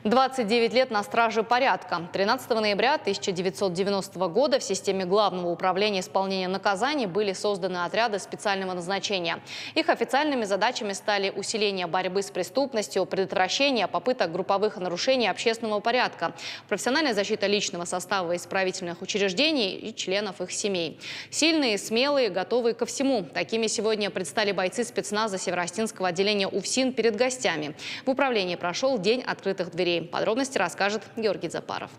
29 лет на страже порядка. 13 ноября 1990 года в системе Главного управления исполнения наказаний были созданы отряды специального назначения. Их официальными задачами стали усиление борьбы с преступностью, предотвращение попыток групповых нарушений общественного порядка, профессиональная защита личного состава исправительных учреждений и членов их семей. Сильные, смелые, готовые ко всему. Такими сегодня предстали бойцы спецназа Северостинского отделения УФСИН перед гостями. В управлении прошел день открытых дверей. Подробности расскажет Георгий Запаров.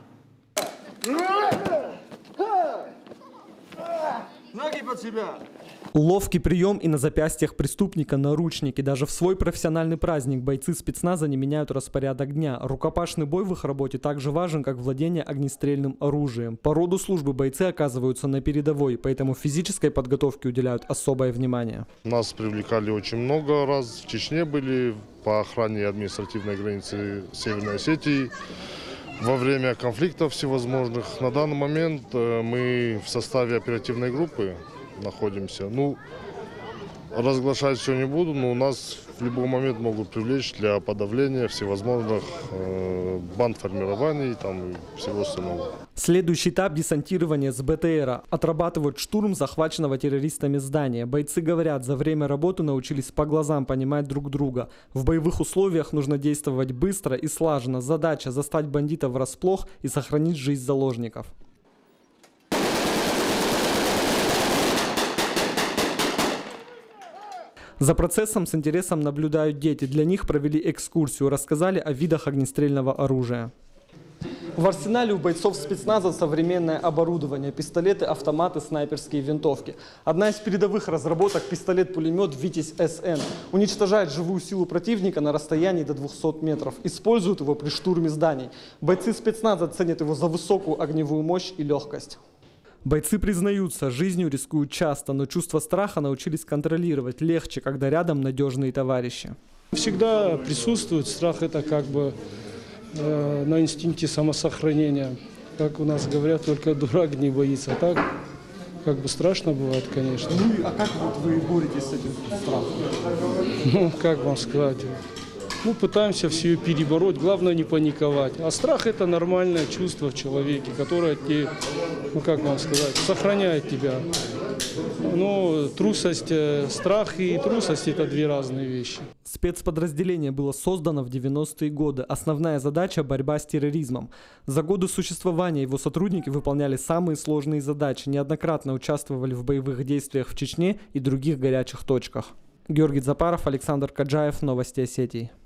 Ноги под себя! Ловкий прием и на запястьях преступника наручники. Даже в свой профессиональный праздник бойцы спецназа не меняют распорядок дня. Рукопашный бой в их работе так же важен, как владение огнестрельным оружием. По роду службы бойцы оказываются на передовой, поэтому физической подготовке уделяют особое внимание. Нас привлекали очень много раз. В Чечне были по охране административной границы Северной Осетии. Во время конфликтов всевозможных. На данный момент мы в составе оперативной группы находимся. Разглашать все не буду, но нас в любой момент могут привлечь для подавления всевозможных бандформирований и всего остального. Следующий этап – десантирование с БТРа. Отрабатывают штурм захваченного террористами здания. Бойцы говорят, за время работы научились по глазам понимать друг друга. В боевых условиях нужно действовать быстро и слаженно. Задача – застать бандитов врасплох и сохранить жизнь заложников. За процессом с интересом наблюдают дети. Для них провели экскурсию, рассказали о видах огнестрельного оружия. В арсенале у бойцов спецназа современное оборудование: пистолеты, автоматы, снайперские винтовки. Одна из передовых разработок – пистолет-пулемет «Витязь-СН». Уничтожает живую силу противника на расстоянии до 200 метров. Используют его при штурме зданий. Бойцы спецназа ценят его за высокую огневую мощь и легкость. Бойцы признаются, жизнью рискуют часто, но чувство страха научились контролировать. Легче, когда рядом надежные товарищи. Всегда присутствует страх, это как бы на инстинкте самосохранения. Как у нас говорят, только дурак не боится. Так как бы страшно бывает, конечно. А как вы боретесь с этим страхом? Как вам сказать? Пытаемся все перебороть, главное не паниковать. А страх – это нормальное чувство в человеке, которое тебе, как вам сказать, сохраняет тебя. Но трусость, страх и трусость – это две разные вещи. Спецподразделение было создано в 90-е годы. Основная задача – борьба с терроризмом. За годы существования его сотрудники выполняли самые сложные задачи, неоднократно участвовали в боевых действиях в Чечне и других горячих точках. Георгий Запаров, Александр Каджаев, Новости Осетии.